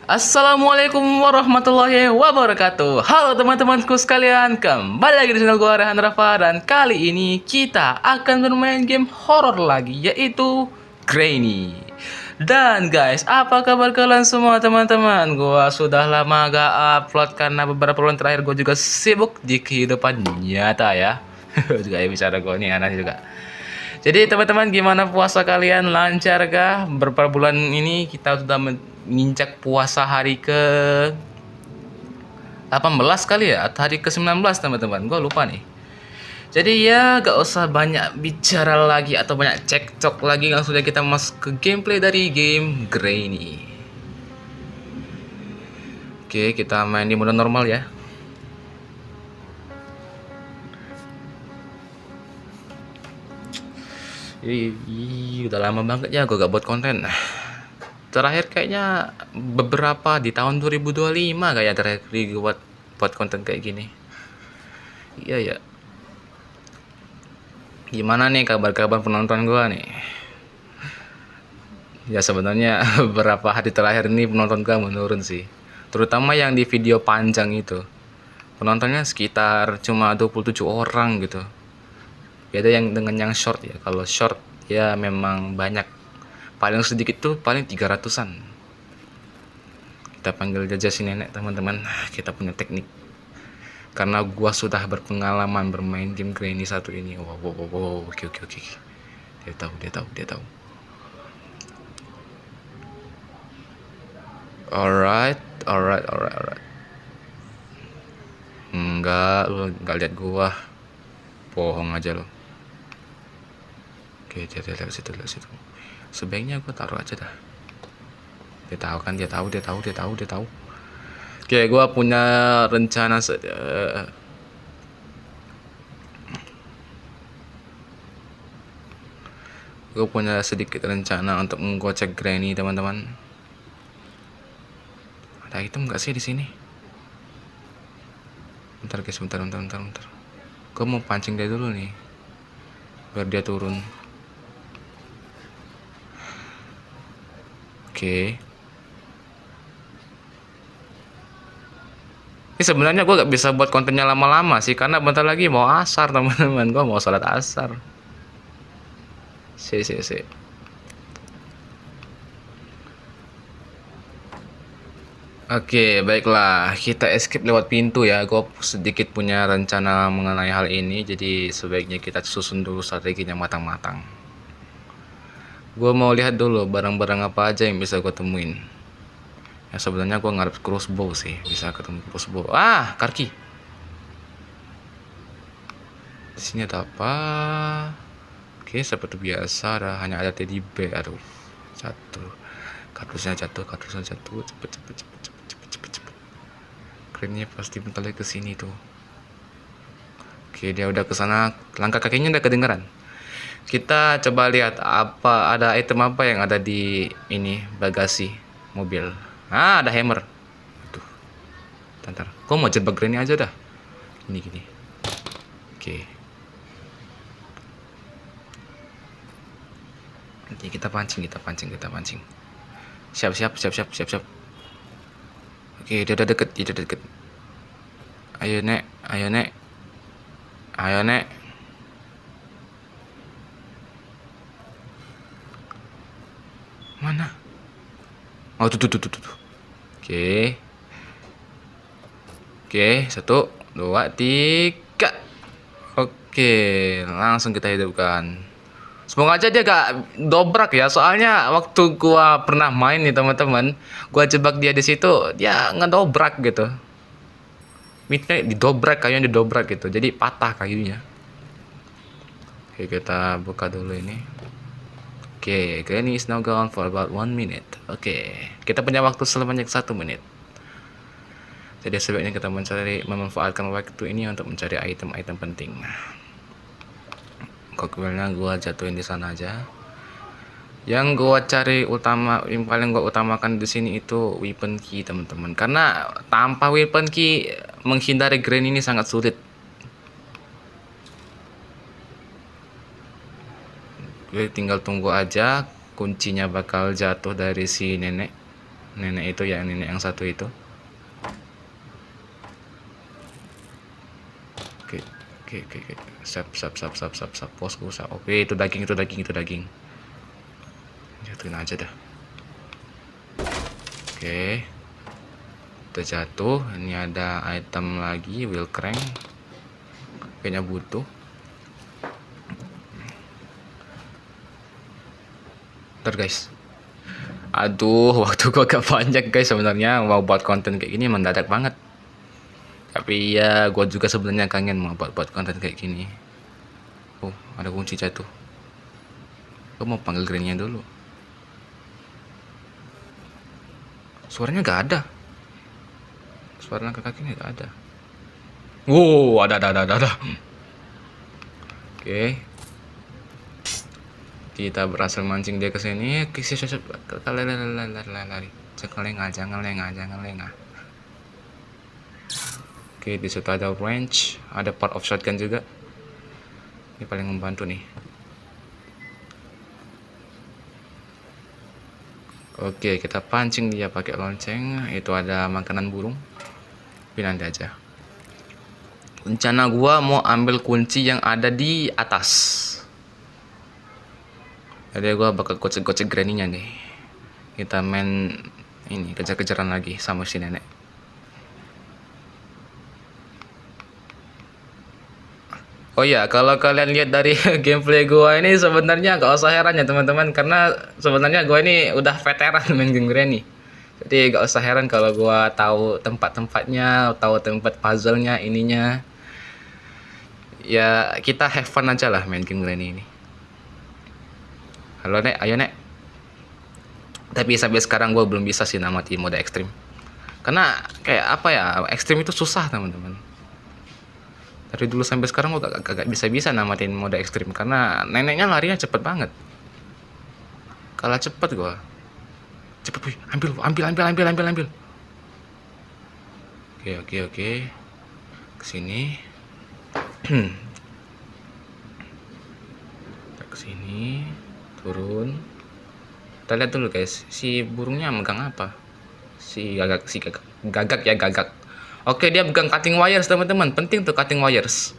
Assalamualaikum warahmatullahi wabarakatuh. Halo teman-temanku sekalian, kembali lagi di channel gue Rehan Rafa. Dan kali ini kita akan bermain game horor lagi, yaitu Granny. Dan guys, apa kabar kalian semua teman-teman? Gua sudah lama gak upload karena beberapa bulan terakhir gue juga sibuk di kehidupan nyata ya. Juga ya bicara gue nih anak juga. Jadi teman-teman, gimana puasa kalian? Lancar kah? Beberapa bulan ini kita sudah menginjak puasa hari ke 18 kali ya, atau hari ke 19 teman-teman. Gue lupa nih. Jadi ya gak usah banyak bicara lagi atau banyak cekcok lagi, langsung saja kita masuk ke gameplay dari game Granny. Oke, kita main di mode normal ya. Udah lama banget ya gue gak buat konten. Terakhir kayaknya beberapa di tahun 2025 kayak terakhir gue buat konten kayak gini. Iya ya. Gimana nih kabar-kabar penonton gue nih? Ya sebenarnya beberapa hari terakhir ini penonton gue menurun sih. Terutama yang di video panjang itu. Penontonnya sekitar cuma 27 orang gitu. Beda yang dengan yang short ya. Kalau short ya memang banyak. Paling sedikit tuh paling 300-an. Kita panggil jajah si nenek teman-teman. Kita punya teknik. Karena gua sudah berpengalaman bermain game Granny satu ini. Wow. Oke. Dia tahu. Alright. Enggak, lu enggak lihat gua. Bohong aja lo. Oke, dia lihat situ. Sebaiknya gua taruh aja dah. Dia tahu. Oke, gue punya rencana gue punya sedikit rencana untuk menggocek Granny teman-teman. Ada item nggak sih di sini? Bentar guys, bentar. Gue mau pancing dia dulu nih, biar dia turun. Oke. Ini sebenarnya gue gak bisa buat kontennya lama-lama sih, karena bentar lagi mau asar teman-teman. Gue mau sholat asar. Si. Oke, baiklah. Kita escape lewat pintu ya. Gue sedikit punya rencana mengenai hal ini, jadi sebaiknya kita susun dulu strateginya matang-matang. Gue mau lihat dulu barang-barang apa aja yang bisa gue temuin. Ya sebenarnya gue ngarep crossbow sih, bisa ketemu crossbow. Karki. Di sini ada apa? Oke, seperti biasa hanya ada teddy bear. Aduh, jatuh. Kardusnya jatuh. Cepet. Kerennya pasti bentar lagi kesini tuh. Oke, dia udah kesana. Langkah kakinya udah kedengeran. Kita coba lihat ada item apa yang ada di ini bagasi mobil. Ada hammer. Aduh. Bentar. Kok mau jebak Granny aja dah. Gini. Oke. Oke, kita pancing. Siap. Oke, dia udah deket. Ayo nek. Mana? Oh, tuh. Oke, 1, 2, 3. Oke, langsung kita hidupkan. Semoga aja dia gak dobrak ya, soalnya waktu gua pernah main nih teman-teman, gua jebak dia di situ, dia ngedobrak gitu. Mitnya kayunya didobrak gitu, jadi patah kayunya. Oke, kita buka dulu ini. Oke, Granny is now gone for about 1 minute. Oke, kita punya waktu sebanyak 1 menit. Jadi sebaiknya kita memanfaatkan waktu ini untuk mencari item-item penting. Kokbilnya gua jatuhin di sana aja. Yang gua cari yang paling gua utamakan di sini itu weapon key teman-teman. Karena tanpa weapon key menghindari Granny ini sangat sulit. Gue tinggal tunggu aja kuncinya bakal jatuh dari si nenek. Nenek itu ya, nenek yang satu itu. Oke, oke, oke, oke. Sap. Bosku, sap. Oke, itu daging. Jatuhin aja dah. Oke. Udah jatuh. Ini ada item lagi, wheel crank. Kayaknya butuh. Ntar guys. Aduh, waktu gua agak banyak guys sebenarnya mau buat konten kayak gini mendadak banget. Tapi ya gua juga sebenarnya kangen mau buat konten kayak gini. Oh, ada kunci jatuh. Gua mau panggil Granny dulu. Suaranya gak ada. Suara langkah kakinya gak ada. Wow, ada. Oke. Kita berhasil mancing dia ke sini. Lari. Jangan lengah. Oke, di situ ada wrench, ada part of shotgun juga. Ini paling membantu nih. Oke, kita pancing dia pakai lonceng. Itu ada makanan burung. Tapi nanti aja. Rencana gua mau ambil kunci yang ada di atas. Jadi gua bakal gocek Granny-nya nih. Kita main ini kejar-kejaran lagi sama si nenek. Oh ya, kalau kalian lihat dari gameplay gua ini sebenarnya gak usah heran ya teman-teman, karena sebenarnya gua ini udah veteran main game Granny. Jadi gak usah heran kalau gua tahu tempat-tempatnya, tahu tempat puzzle-nya, ininya. Ya kita have fun aja lah main game Granny ini. Halo Nek, ayo Nek. Tapi sampai sekarang gue belum bisa sih namatin mode ekstrim. Karena kayak apa ya, ekstrim itu susah teman-teman. Dari dulu sampai sekarang gue gak bisa namatin mode ekstrim. Karena neneknya larinya cepet banget. Kalah cepet gue. Cepet wih, ambil. Oke. Kesini. Kesini. Turun. Kita lihat dulu guys, si burungnya megang apa? Si gagak. Oke, dia pegang cutting wires teman-teman. Penting tuh cutting wires.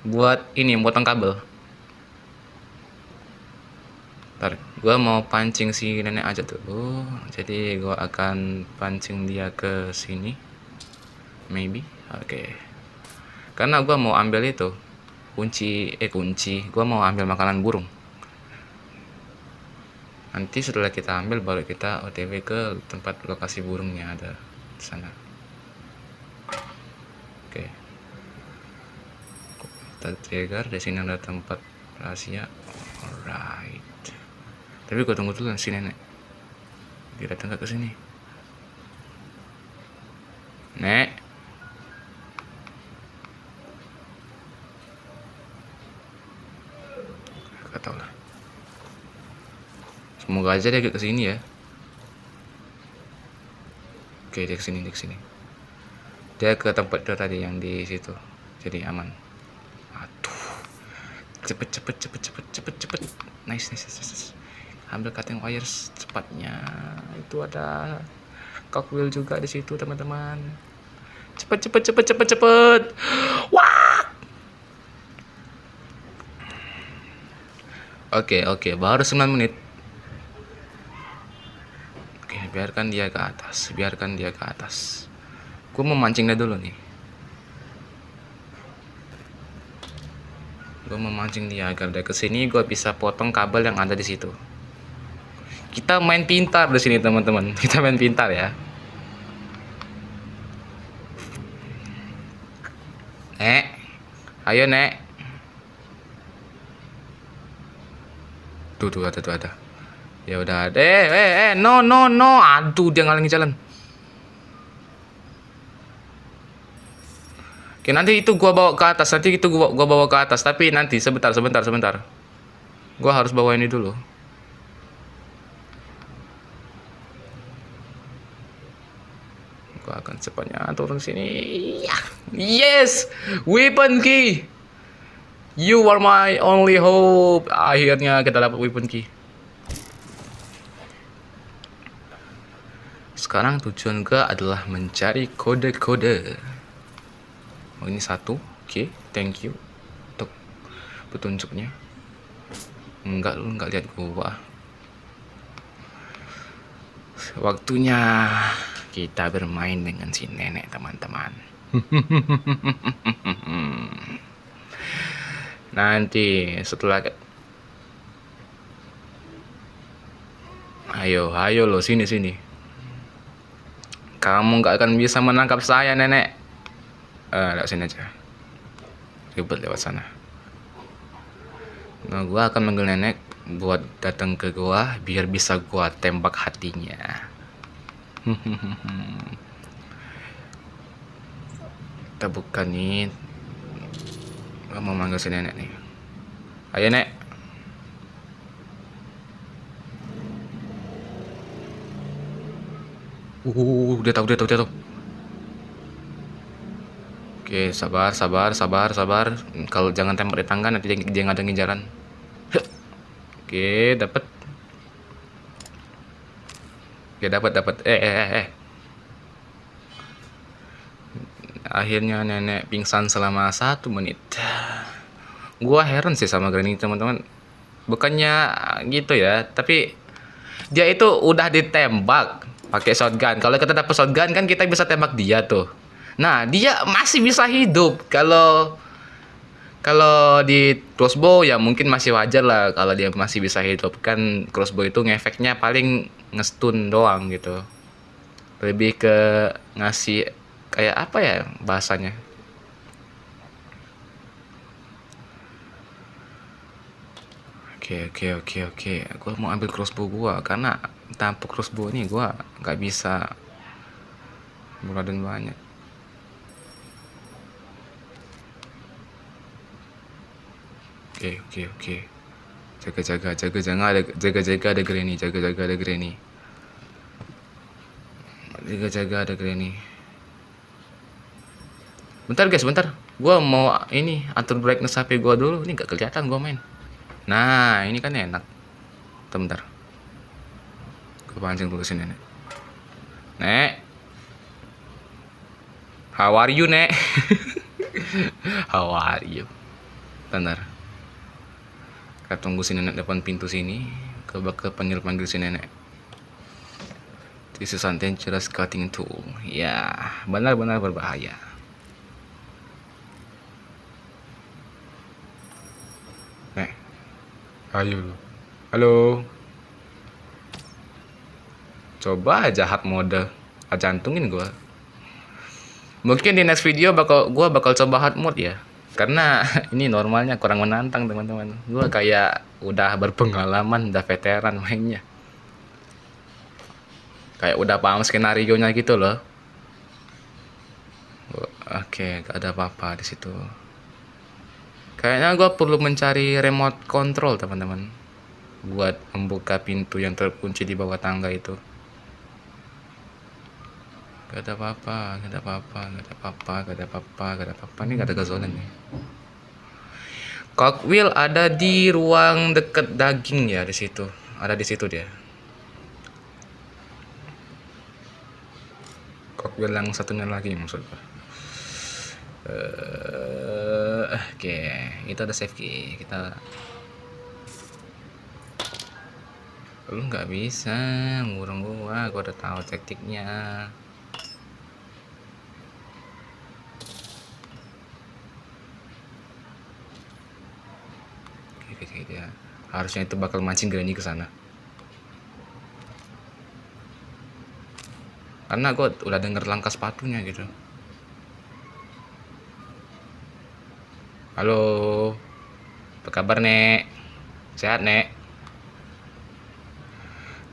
Buat ini, potong kabel. Ntar, gue mau pancing si nenek aja dulu. Jadi gue akan pancing dia ke sini. Maybe, oke. Karena gue mau ambil itu kunci. Gue mau ambil makanan burung. Nanti setelah kita ambil baru kita OTW ke tempat lokasi burungnya, ada di sana. Oke. Kita trigger di sini ada tempat rahasia. Alright. Tapi gue tunggu dulu si nenek. Dia datang ke sini. Nek. Gak tau lah. Semoga aja dia ke sini ya. Oke, dia kesini. Dia ke tempat itu tadi yang di situ. Jadi aman. Aduh. Cepet. Nice. Ambil cutting wires cepatnya. Itu ada cogwheel juga di situ, teman-teman. Cepet. Wah. Oke, baru 9 menit. Biarkan dia ke atas. Gue mau mancingnya dulu nih. Gue mau mancing dia agar dia kesini. Gue bisa potong kabel yang ada di situ. Kita main pintar di sini teman-teman. Kita main pintar ya. Nek, ayo Nek. Tuh ada. Ya udah, no. Aduh, dia ngalangin jalan. Oke, nanti itu gua bawa ke atas. Tapi nanti sebentar. Gua harus bawa ini dulu. Gua akan cepatnya turun sini. Yes, weapon key. You are my only hope. Akhirnya kita dapat weapon key. Sekarang tujuan gue adalah mencari kode-kode. Oh, ini satu. Oke, thank you untuk petunjuknya. Enggak, lu enggak lihat gua. Waktunya kita bermain dengan si nenek, teman-teman. Nanti setelah ayo lo sini. Kamu nggak akan bisa menangkap saya, nenek. Lewat sini aja. Ribet lewat sana. Nah, gua akan manggil nenek buat datang ke gua biar bisa gua tembak hatinya. Kita buka nih. Gua mau manggil si nenek nih. Ayo, nek. Dia tahu. Oke, sabar. Kalau jangan tembak di tangga, nanti dia ngadengin jalan. Oke, dapat. Oke, dapat. Akhirnya nenek pingsan selama 1 menit. Gua heran sih sama Granny, teman-teman. Bukannya gitu ya, tapi dia itu udah ditembak pakai shotgun. Kalau kita dapat shotgun kan kita bisa tembak dia tuh. Nah, dia masih bisa hidup. Kalau di crossbow ya mungkin masih wajar lah kalau dia masih bisa hidup. Kan crossbow itu ngefeknya paling ngestun doang gitu. Lebih ke ngasih kayak apa ya bahasanya? Oke. Gua mau ambil crossbow gua karena tanpa crossbow ini gua nggak bisa ngeladen banyak. Oke. Jaga ada Granny. Jaga ada Granny. Bentar guys, gua mau ini atur brightness HP gua dulu. Ini nggak kelihatan gua main. Nah, ini kan enak. Bentar. Gua pancing dulu sini, Nek. Nek. How are you, Nek? How are you? Bentar. Kita tunggu si nenek depan pintu sini. Kita bakal panggil si nenek. This is a dangerous cutting tool. Ya, benar-benar berbahaya. Nek. Ayo. Halo. Coba jahat mode. Jantungin gua. Mungkin di next video gua bakal coba hard mode ya. Karena ini normalnya kurang menantang, teman-teman. Gua kayak udah berpengalaman, udah veteran mainnya. Kayak udah paham skenario-nya gitu loh. Oke, gak ada apa-apa di situ. Kayaknya gua perlu mencari remote control, teman-teman. Buat membuka pintu yang terkunci di bawah tangga itu. Gak ada apa-apa. Ini gak ada gazolan nih. Cogwheel ada di ruang deket daging ya, di situ. Ada di situ dia. Cogwheel yang satunya lagi maksud gua. Oke, itu ada save key. Lu nggak bisa ngurung gua udah tahu taktiknya. Oke, dia harusnya itu bakal mancing Granny ke sana. Karena gue udah denger langkah sepatunya gitu. Halo, apa kabar, Nek? Sehat, Nek?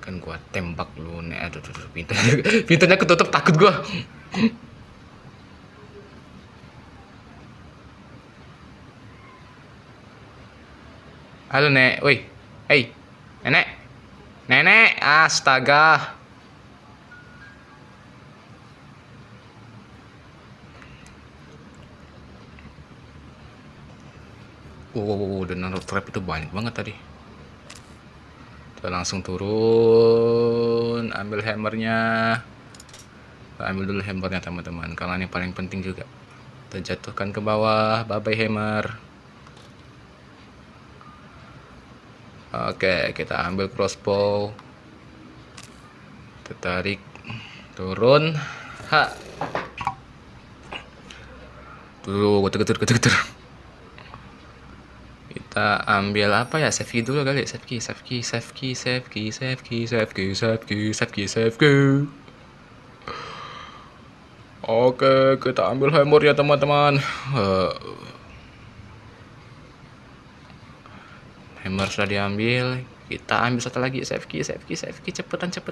Kan gua tembak lu, Nek. Aduh, pintunya ketutup, takut gua. Halo, Nek. Woi. Hei. Nenek. Astaga. Dan naruh trap itu banyak banget tadi. Kita langsung turun, ambil hammernya. Kita ambil dulu hammernya teman-teman, karena ini paling penting juga. Kita jatuhkan ke bawah, bye-bye hammer. Oke, kita ambil crossbow. Kita tarik, turun. Ha. Tuh, geter. Kita ambil apa ya? Save key dulu kali. Save key. Oke, kita ambil hammer ya teman-teman. Hammer sudah diambil. Kita ambil satu lagi. Save key. Cepetan. Kita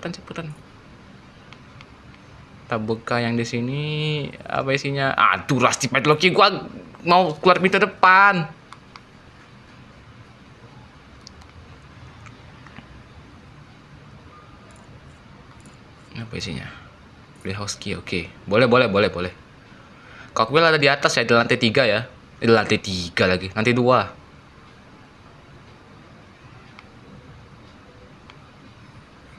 buka yang di sini. Apa isinya? Aduh, Rusty Padlock, gua mau keluar pintu depan. Apa isinya? Playhouse key, oke. Boleh. Cockwheel ada di atas ya, di lantai 3 ya. Di lantai 3 lagi, lantai 2.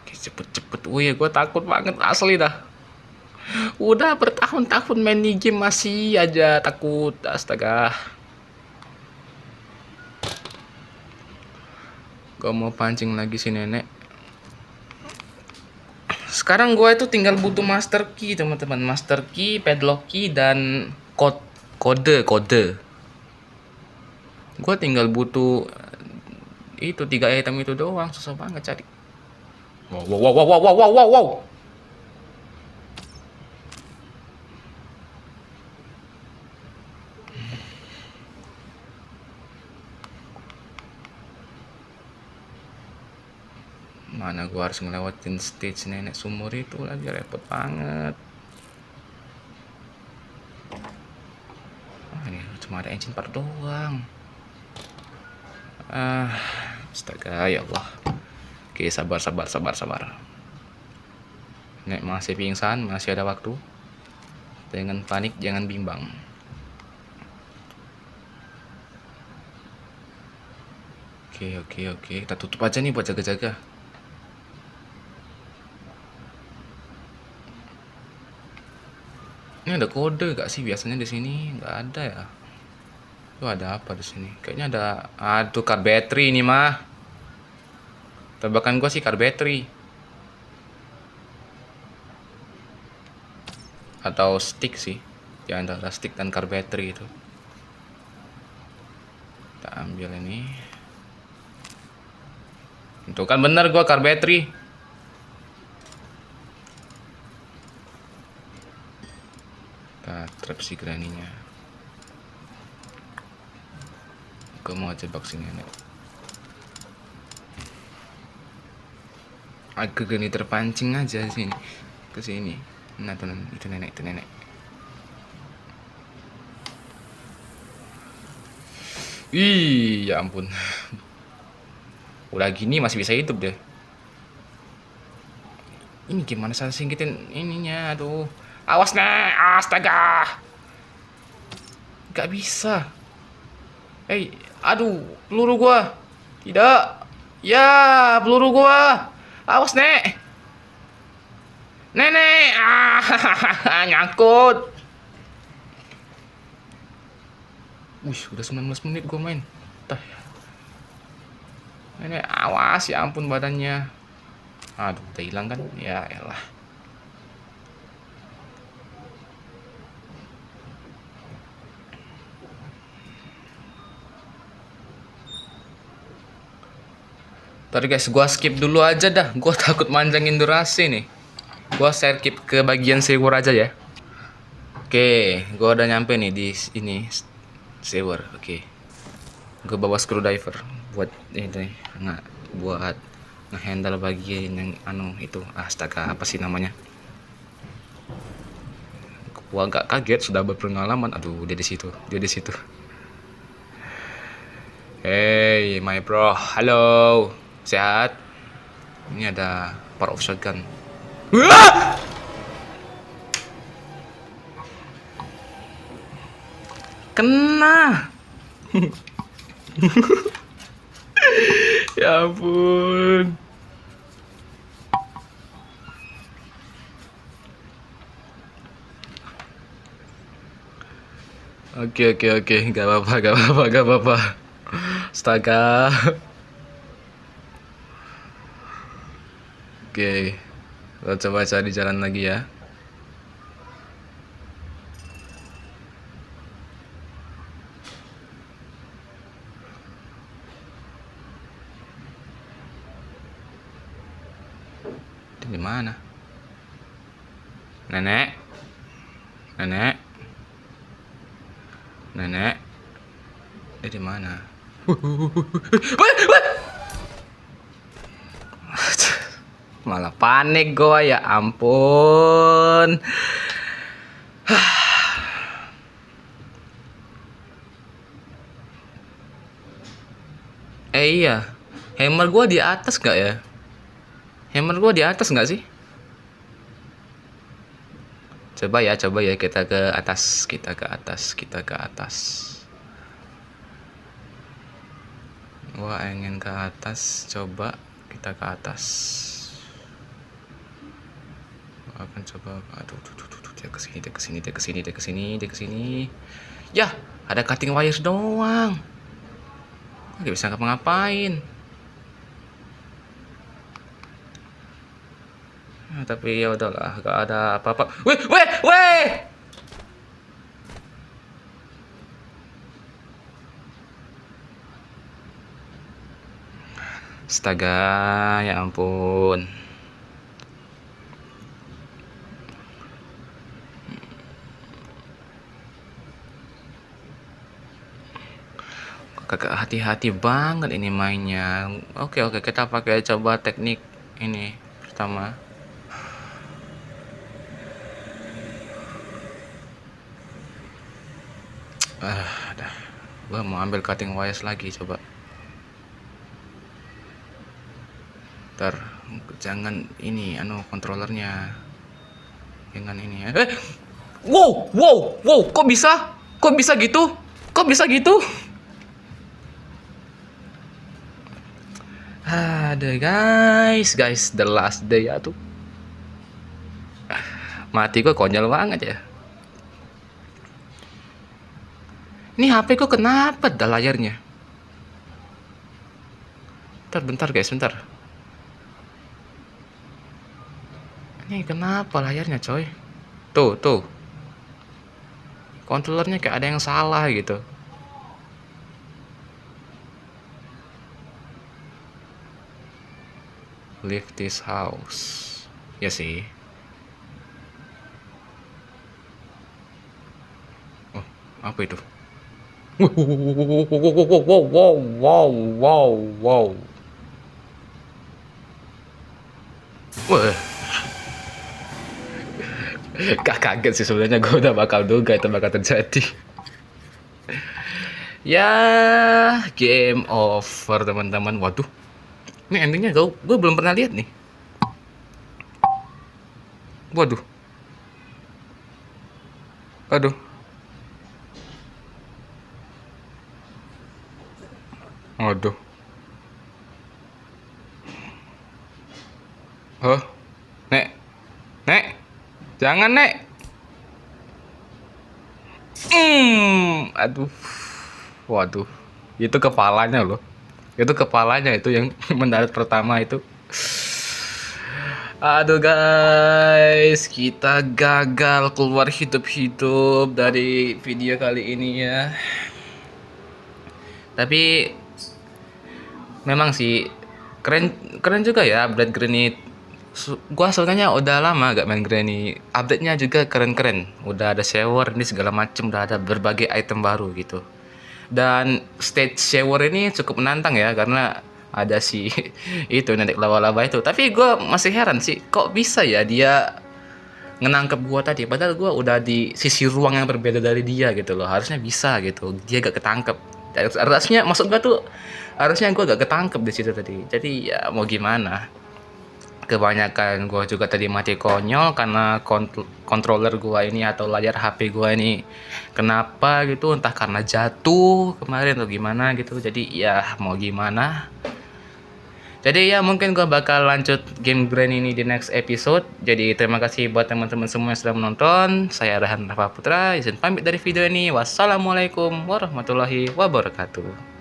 Oke, cepet. Wih, gue takut banget asli dah. Udah bertahun-tahun main di game masih aja takut, astaga. Gue mau pancing lagi si nenek. Sekarang gue itu tinggal butuh master key teman-teman, master key, padlock key, dan kode. Gue tinggal butuh itu 3 item itu doang, susah banget cari. Wow. Mana gua harus ngelewatin stage nenek sumur itu lagi, repot banget. Ini cuma ada engine part doang. Astaga, ya Allah. Oke, sabar. Nek masih pingsan, masih ada waktu. Jangan panik, jangan bimbang. Oke. Kita tutup aja nih buat jaga-jaga. Ini ada kode gak sih? Biasanya di sini nggak ada ya. Tuh ada apa di sini? Kayaknya ada. Aduh, card battery ini mah. Tebakan gua sih card battery. Atau stick sih. Ya antara stick dan card battery itu. Kita ambil ini. Itu kan bener gua card battery. Kita trap si granny-nya. Gue mau jebak si nenek. Aku gini terpancing aja sini, ke sini. Nah, itu nenek. Ih, ya ampun. Udah gini masih bisa hidup deh. Ini gimana saya singkitin ininya? Aduh. Awas nih, astaga. Gak bisa. Aduh, peluru gua. Tidak. Ya, peluru gua. Awas nek. Nenek. Nyangkut. Wih, udah 19 menit gua main. Nenek, awas, ya ampun badannya. Aduh, udah hilang kan? Ya elah. Ntar guys, gua skip dulu aja dah. Gua takut manjangin durasi nih. Gua skip ke bagian sewer aja ya. Oke, gua udah nyampe nih di ini sewer. Oke. Gua bawa screwdriver buat ini buat ngehandle bagian yang itu. Astaga, apa sih namanya? Gua agak kaget, sudah berpengalaman. Aduh, dia di situ. Hey, my bro. Halo. Sehat? Ini ada power of shotgun. Wah! Kena. Ya ampun. Oke, oke, oke, gak apa-apa, gak apa-apa, gak apa-apa. Astaga. Oke, kita coba cari jalan lagi ya. Ini di mana? Nenek, nenek, nenek. Ini di mana? Malah panik gua, ya ampun. Iya, hammer gua di atas gak ya? Hammer gua di atas nggak sih? Coba ya kita ke atas, kita ke atas, kita ke atas. Gua ingin ke atas, coba kita ke atas. Gua akan coba, aduh, dia kesini, dia kesini, dia kesini, dia kesini, dia kesini. Ya, ada cutting wires doang. Gak bisa ngapa-ngapain. Nah, tapi ya udahlah, gak ada apa-apa. Weh, weh, weh. Astaga, ya ampun. Kakak hati-hati banget ini mainnya. Oke, oke, kita pakai coba teknik ini pertama. Dah. Gua mau ambil cutting wires lagi, coba. Ntar, jangan ini, kontrolernya. Jangan ini ya. Wow, wow, wow, kok bisa? Kok bisa gitu? Kok bisa gitu? Aduh, guys, the last day ya tuh. Mati gua konyol banget ya. Ini HP kok kenapa dah layarnya? Bentar guys, bentar. Ini kenapa layarnya coy? Tuh. Controllernya kayak ada yang salah gitu. Leave this house. Ya sih. Oh, apa itu? Wow. Wah. Gak kaget sih sebenarnya, gue udah bakal duga itu bakal terjadi. Ya, game over teman-teman. Waduh, ini endingnya gue belum pernah lihat nih. Waduh. Aduh. Waduh. Oh, Nek. Jangan, Nek. Aduh. Waduh. Itu kepalanya loh. Itu kepalanya itu yang mendarat pertama itu. Aduh guys, kita gagal keluar hidup-hidup dari video kali ini ya. Tapi memang sih keren juga ya update Granny. Gua sebenarnya udah lama gak main Granny. Update-nya juga keren-keren. Udah ada shower ini segala macem, udah ada berbagai item baru gitu. Dan stage shower ini cukup menantang ya, karena ada si itu nenek laba-laba itu. Tapi gue masih heran sih, kok bisa ya dia ngenangkep gue tadi, padahal gue udah di sisi ruang yang berbeda dari dia gitu loh. Harusnya bisa gitu, dia gak ketangkep. Harusnya maksud gue tuh, harusnya gue gak ketangkep di situ tadi. Jadi ya mau gimana, kebanyakan gue juga tadi mati konyol karena controller gue ini atau layar HP gue ini kenapa gitu, entah karena jatuh kemarin atau gimana gitu. Jadi ya mau gimana, Jadi ya mungkin gua bakal lanjut game Grand ini di next episode. Jadi terima kasih buat teman-teman semua yang sudah menonton. Saya Rahan Rafa Putra, izin pamit dari video ini. Wassalamualaikum warahmatullahi wabarakatuh.